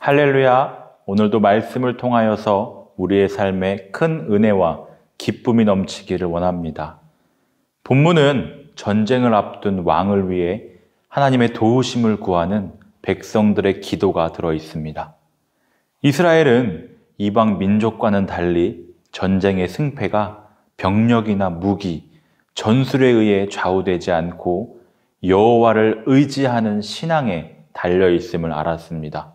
할렐루야! 오늘도 말씀을 통하여서 우리의 삶에 큰 은혜와 기쁨이 넘치기를 원합니다. 본문은 전쟁을 앞둔 왕을 위해 하나님의 도우심을 구하는 백성들의 기도가 들어 있습니다. 이스라엘은 이방 민족과는 달리 전쟁의 승패가 병력이나 무기, 전술에 의해 좌우되지 않고 여호와를 의지하는 신앙에 달려 있음을 알았습니다.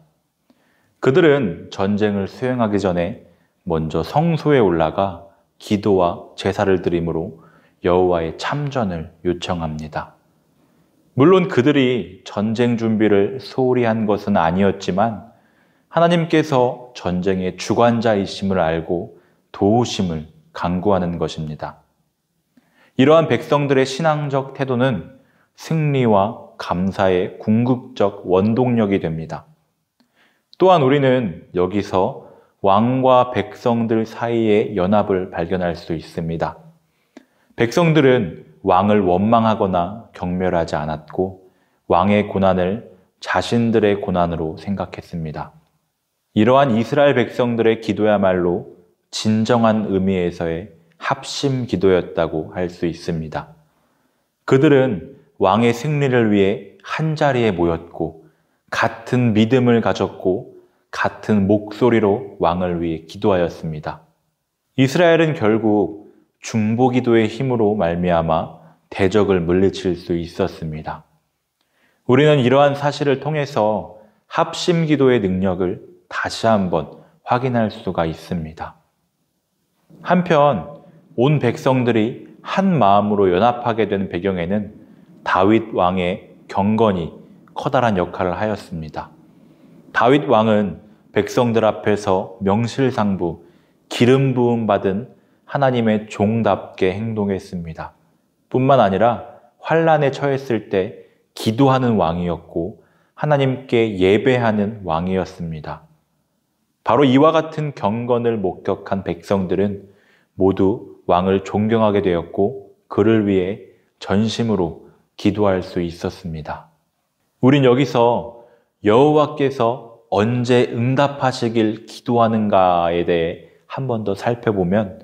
그들은 전쟁을 수행하기 전에 먼저 성소에 올라가 기도와 제사를 드림으로 여호와의 참전을 요청합니다. 물론 그들이 전쟁 준비를 소홀히 한 것은 아니었지만 하나님께서 전쟁의 주관자이심을 알고 도우심을 간구하는 것입니다. 이러한 백성들의 신앙적 태도는 승리와 감사의 궁극적 원동력이 됩니다. 또한 우리는 여기서 왕과 백성들 사이의 연합을 발견할 수 있습니다. 백성들은 왕을 원망하거나 경멸하지 않았고 왕의 고난을 자신들의 고난으로 생각했습니다. 이러한 이스라엘 백성들의 기도야말로 진정한 의미에서의 합심 기도였다고 할 수 있습니다. 그들은 왕의 승리를 위해 한자리에 모였고 같은 믿음을 가졌고 같은 목소리로 왕을 위해 기도하였습니다. 이스라엘은 결국 중보기도의 힘으로 말미암아 대적을 물리칠 수 있었습니다. 우리는 이러한 사실을 통해서 합심기도의 능력을 다시 한번 확인할 수가 있습니다. 한편 온 백성들이 한 마음으로 연합하게 된 배경에는 다윗 왕의 경건이 커다란 역할을 하였습니다. 다윗 왕은 백성들 앞에서 명실상부 기름 부음 받은 하나님의 종답게 행동했습니다. 뿐만 아니라 환난에 처했을 때 기도하는 왕이었고 하나님께 예배하는 왕이었습니다. 바로 이와 같은 경건을 목격한 백성들은 모두 왕을 존경하게 되었고 그를 위해 전심으로 기도할 수 있었습니다. 우린 여기서 여호와께서 언제 응답하시길 기도하는가에 대해 한 번 더 살펴보면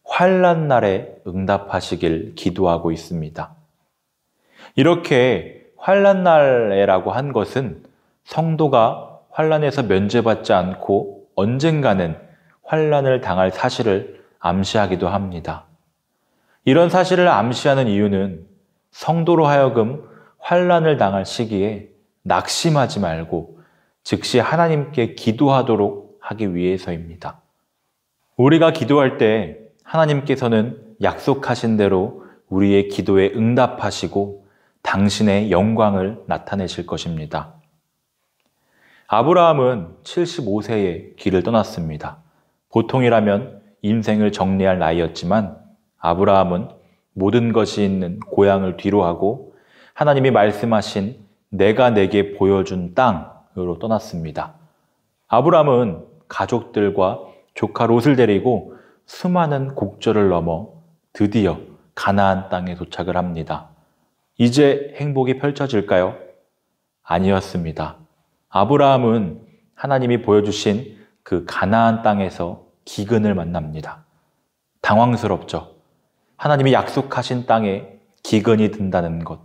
환난 날에 응답하시길 기도하고 있습니다. 이렇게 환난 날에라고 한 것은 성도가 환난에서 면제받지 않고 언젠가는 환난을 당할 사실을 암시하기도 합니다. 이런 사실을 암시하는 이유는 성도로 하여금 환난을 당할 시기에 낙심하지 말고 즉시 하나님께 기도하도록 하기 위해서입니다. 우리가 기도할 때 하나님께서는 약속하신 대로 우리의 기도에 응답하시고 당신의 영광을 나타내실 것입니다. 아브라함은 75세에 길을 떠났습니다. 보통이라면 인생을 정리할 나이였지만 아브라함은 모든 것이 있는 고향을 뒤로하고 하나님이 말씀하신 내가 내게 보여준 땅으로 떠났습니다. 아브라함은 가족들과 조카 롯을 데리고 수많은 곡절을 넘어 드디어 가나안 땅에 도착을 합니다. 이제 행복이 펼쳐질까요? 아니었습니다. 아브라함은 하나님이 보여주신 그 가나안 땅에서 기근을 만납니다. 당황스럽죠. 하나님이 약속하신 땅에 기근이 든다는 것.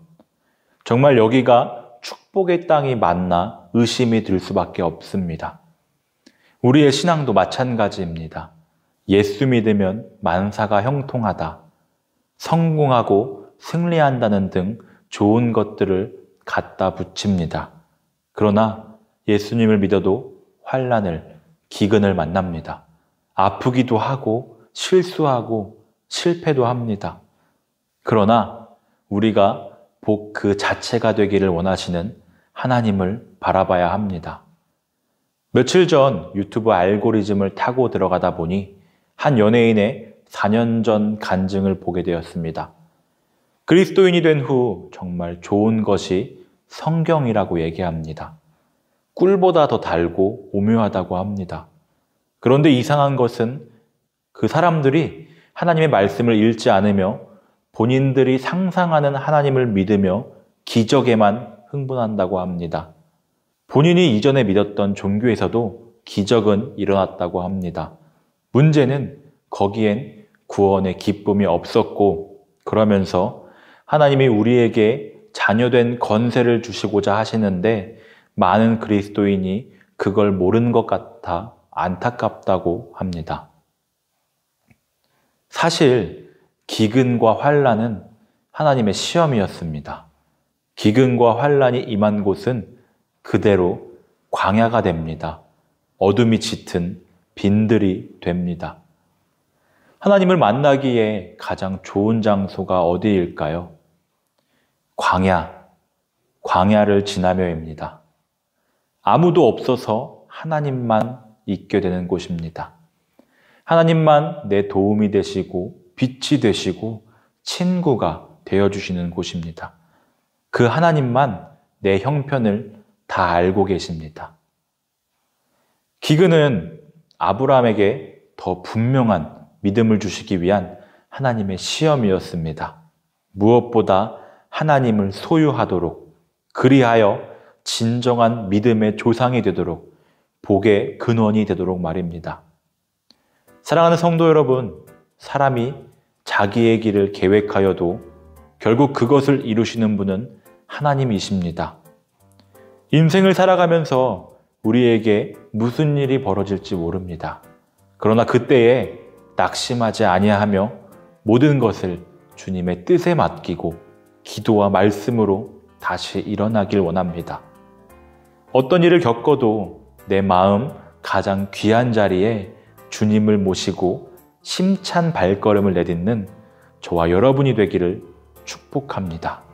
정말 여기가 축복의 땅이 맞나 의심이 들 수밖에 없습니다. 우리의 신앙도 마찬가지입니다. 예수 믿으면 만사가 형통하다, 성공하고 승리한다는 등 좋은 것들을 갖다 붙입니다. 그러나 예수님을 믿어도 환난을, 기근을 만납니다. 아프기도 하고 실수하고 실패도 합니다. 그러나 우리가 복 그 자체가 되기를 원하시는 하나님을 바라봐야 합니다. 며칠 전 유튜브 알고리즘을 타고 들어가다 보니 한 연예인의 4년 전 간증을 보게 되었습니다. 그리스도인이 된 후 정말 좋은 것이 성경이라고 얘기합니다. 꿀보다 더 달고 오묘하다고 합니다. 그런데 이상한 것은 그 사람들이 하나님의 말씀을 읽지 않으며 본인들이 상상하는 하나님을 믿으며 기적에만 흥분한다고 합니다. 본인이 이전에 믿었던 종교에서도 기적은 일어났다고 합니다. 문제는 거기엔 구원의 기쁨이 없었고, 그러면서 하나님이 우리에게 자녀된 건세를 주시고자 하시는데 많은 그리스도인이 그걸 모르는 것 같아 안타깝다고 합니다. 사실 기근과 환난은 하나님의 시험이었습니다. 기근과 환난이 임한 곳은 그대로 광야가 됩니다. 어둠이 짙은 빈들이 됩니다. 하나님을 만나기에 가장 좋은 장소가 어디일까요? 광야를 지나며입니다. 아무도 없어서 하나님만 있게 되는 곳입니다. 하나님만 내 도움이 되시고 빛이 되시고 친구가 되어주시는 곳입니다. 그 하나님만 내 형편을 다 알고 계십니다. 기근은 아브라함에게 더 분명한 믿음을 주시기 위한 하나님의 시험이었습니다. 무엇보다 하나님을 소유하도록, 그리하여 진정한 믿음의 조상이 되도록, 복의 근원이 되도록 말입니다. 사랑하는 성도 여러분, 사람이 자기의 길을 계획하여도 결국 그것을 이루시는 분은 하나님이십니다. 인생을 살아가면서 우리에게 무슨 일이 벌어질지 모릅니다. 그러나 그때에 낙심하지 아니하며 모든 것을 주님의 뜻에 맡기고 기도와 말씀으로 다시 일어나길 원합니다. 어떤 일을 겪어도 내 마음 가장 귀한 자리에 주님을 모시고 심찬 발걸음을 내딛는 저와 여러분이 되기를 축복합니다.